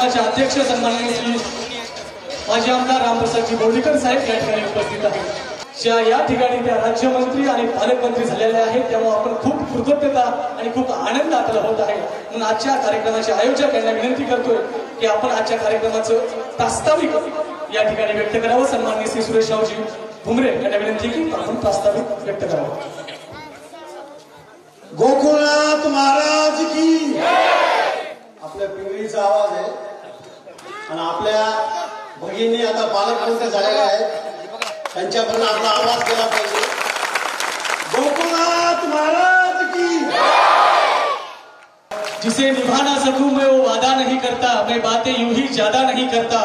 कार्यक्रमाचे अध्यक्ष सन्माननीय श्री माजी आमदार रामप्रसादजी बोर्डीकर साहेब या ठिकाणी उपस्थित आहेत। या ठिकाणी त्या राज्यमंत्री आणि पालकमंत्री झालेले आहेत, त्यामुळे आपण खूप कृतज्ञता आणि खूप आनंद आपल्याला होत आहे। म्हणून आजच्या कार्यक्रमाचे आयोजक यांना विनंती करतोय की आपण आजच्या कार्यक्रमाचं प्रास्ताविक या ठिकाणी व्यक्त करावं। सन्माननीय श्री सुरेशरावजी भुमरे यांना विनंती की आपण प्रास्ताविक व्यक्त करावं। गोकुळनाथ महाराज की आपल्या पिंगळीचा आवाज आहे आणि आपल्या भगिनी आता पालकमंत्री झालेल्या आहेत, त्यांच्यापर्यंत आपला आवाज केला पाहिजे। गोकुळनाथ महाराज की जिसे निभा ना सकूं मैं वो वादा नहीं करता, मैं बातें यूं ही ज्यादा नहीं करता,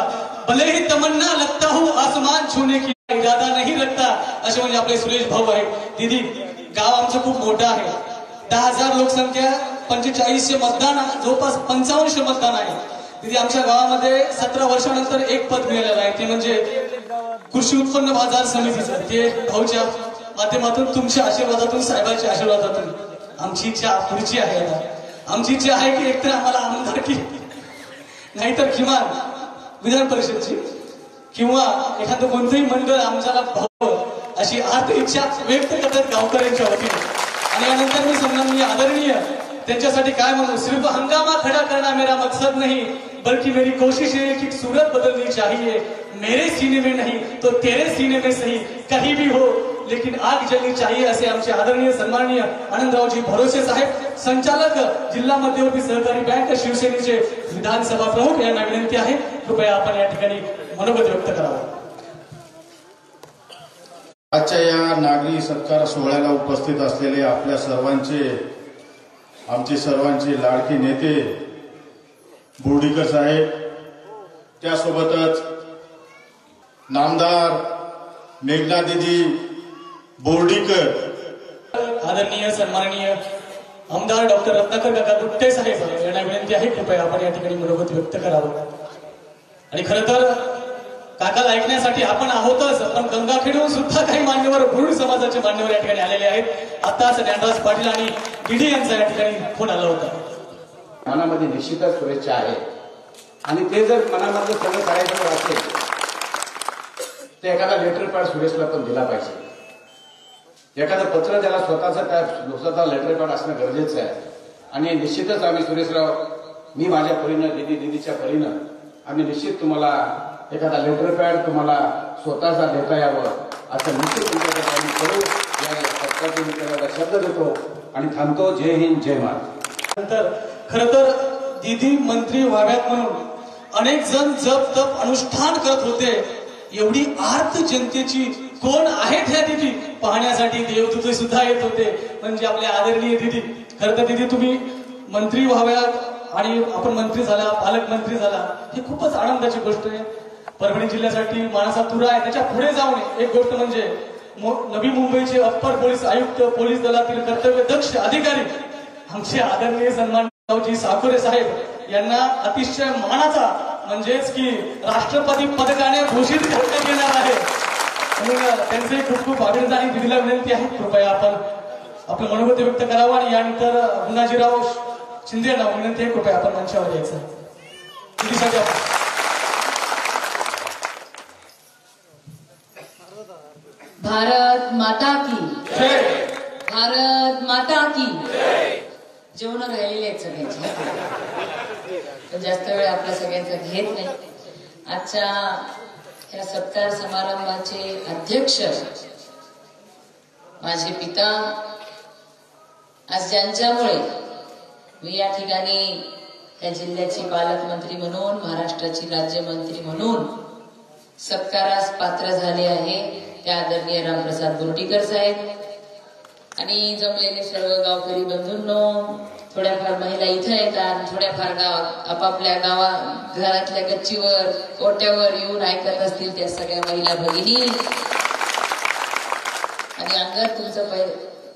भले ही तमन्ना लगता हूँ आसमान छूने की इरादा नहीं रखता। असे म्हणजे आपले सुरेश भाऊ आहे। दीदी गाव आमचं खूप मोठं आहे, 10,000 लोकसंख्या, 4500 मतदान, जवळपास 5500 मतदान आहे। दीदी आमच्या गावामध्ये 17 वर्षानंतर एक पद मिळालेलं आहे, ते म्हणजे कृषी उत्पन्न बाजार समितीचं। ते भाऊच्या माध्यमातून, तुमच्या आशीर्वादातून, साहेबांच्या आशीर्वादातून आमची इच्छा पुढची आहे। आमची इच्छा आहे की एकतर आम्हाला आमदारकी नाहीतर किमान विधान परिषदची किंवा एखादं कोणतंही मंडळ आमच्याला भाऊ अशी आर्थ इच्छा व्यक्त करतात गावकऱ्यांच्या वतीने। आणि यानंतर मी सन्माननीय आदरणीय त्यांच्यासाठी काय म्हणू, सिर्फ हंगामा खड़ा करना मेरा मकसद नहीं, बल्कि मेरी कोशिश है कि सूरत बदलनी चाहिए। मेरे सीने में नहीं तो तेरे सीने में सही, कहीं भी हो लेकिन आग जलनी चाहिए, असे आमचे आदरणीय सन्माननीय आनंदरावजी भरोसे साहेब, संचालक जिल्हा मध्यवर्ती सहकारी बँक शिवसेनेचे विधानसभा प्रमुख, यांना विनंती आहे कृपया आपण या ठिकाणी मनोगत व्यक्त करावं। आजच्या या नागरी सत्कार सोहळ्याला उपस्थित असलेले आपल्या आमचे सर्वांचे लाडके नेते बोर्डीकर साहेब, त्यासोबतच नामदार मेघना दीदी बोर्डीकर, आदरणीय सन्माननीय आमदार डॉक्टर रत्नाकर काका गुट्टे साहेब यांना विनंती आहे कृपया आपण या ठिकाणी मनोगत व्यक्त करावं। आणि खरं तर काकाला ऐकण्यासाठी आपण आहोतच, पण गंगाखेडून सुद्धा काही मान्यवर, गुरुड समाजाचे मान्यवर या ठिकाणी आलेले आहेत। आताच ज्ञानराज पाटील आणि डीडी यांचा या ठिकाणी फोन आला होता। मनामध्ये निश्चितच शुभेच्छा आहे आणि ते जर मनामध्ये सगळं करायचं असेल तर एखादा लेटर पॅड सुरेशला पण दिला पाहिजे। एखादं पत्र त्याला स्वतःचा लेटर पॅड असणं गरजेचं आहे आणि निश्चितच आम्ही सुरेशराव, मी माझ्या परीनं, दीदीच्या परीनं आम्ही निश्चित तुम्हाला एखादा लेटर पॅड तुम्हाला स्वतःचा देता यावं असं निश्चित तुमच्याकडे आम्ही करू। या पत्राची मी त्याला शब्द देतो आणि थांबतो। जय हिंद, जय महाराष्ट्र। नंतर खरं तर दीदी मंत्री व्हाव्यात म्हणून अनेक जण जप तप अनुष्ठान करत होते। एवढी आर्त जनतेची कोण आहेत ह्या दीदी पाहण्यासाठी देवदूत सुद्धा येत होते, म्हणजे आपले आदरणीय दीदी। खरं तर दीदी तुम्ही मंत्री व्हाव्यात आणि आपण मंत्री झाला, पालकमंत्री झाला, ही खूपच आनंदाची गोष्ट आहे। परभणी जिल्ह्यासाठी माणसा तुरा आहे। त्याच्या पुढे जाऊन एक गोष्ट म्हणजे नवी मुंबईचे अप्पर पोलीस आयुक्त, पोलीस दलातील कर्तव्यदक्ष अधिकारी आमचे आदरणीय सन्मानरावजी साकोरे साहेब यांना अतिशय मानाचा म्हणजेच की राष्ट्रपती पदकाने भूषित करण्यात येणार आहे। म्हणून त्यांचे खूप खूप अभिनंदन आणि दिदीला विनंती आहे कृपया आपण आपलं मनोगत व्यक्त करावं। आणि यानंतर गुणाजीराव शिंदे यांना विनंती आहे कृपया आपण मंचावर यायचं दीदीसाठी। भारत माता की जय, भारत माता की जय। जेवण राहिलेले आहेत सगळ्यांचे, जास्त वेळ आपल्या सगळ्यांचा घेत नाही। आजच्या या सत्कार समारंभाचे अध्यक्ष माझे पिता, आज ज्यांच्यामुळे मी या ठिकाणी या जिल्ह्याची पालकमंत्री म्हणून, महाराष्ट्राची राज्यमंत्री म्हणून सत्कारास पात्र झाले आहे, त्या आदरणीय रामप्रसाद बोर्डीकर साहेब आणि जमलेले सर्व गावकरी बंधूंनो, थोड्याफार महिला इथं येतात, थोड्याफार आपापल्या घरातल्या गच्चीवर, ओट्यावर येऊन ऐकत असतील त्या सगळ्या महिला भगिनी आणि अंगात तुमचं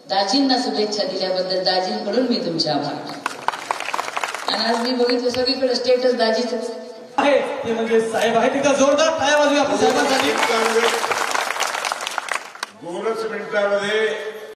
दाजींना शुभेच्छा दिल्याबद्दल दाजींकडून मी तुमचे आभार मानतो। आणि आज मी बघितलं सगळीकडे स्टेटस दाजीच आहे, ते म्हणजे साहेब आहे। तिथं जोरदार टाळ्या वाजवूया आपण साहेबांसाठी। 2 मिनिटांमध्ये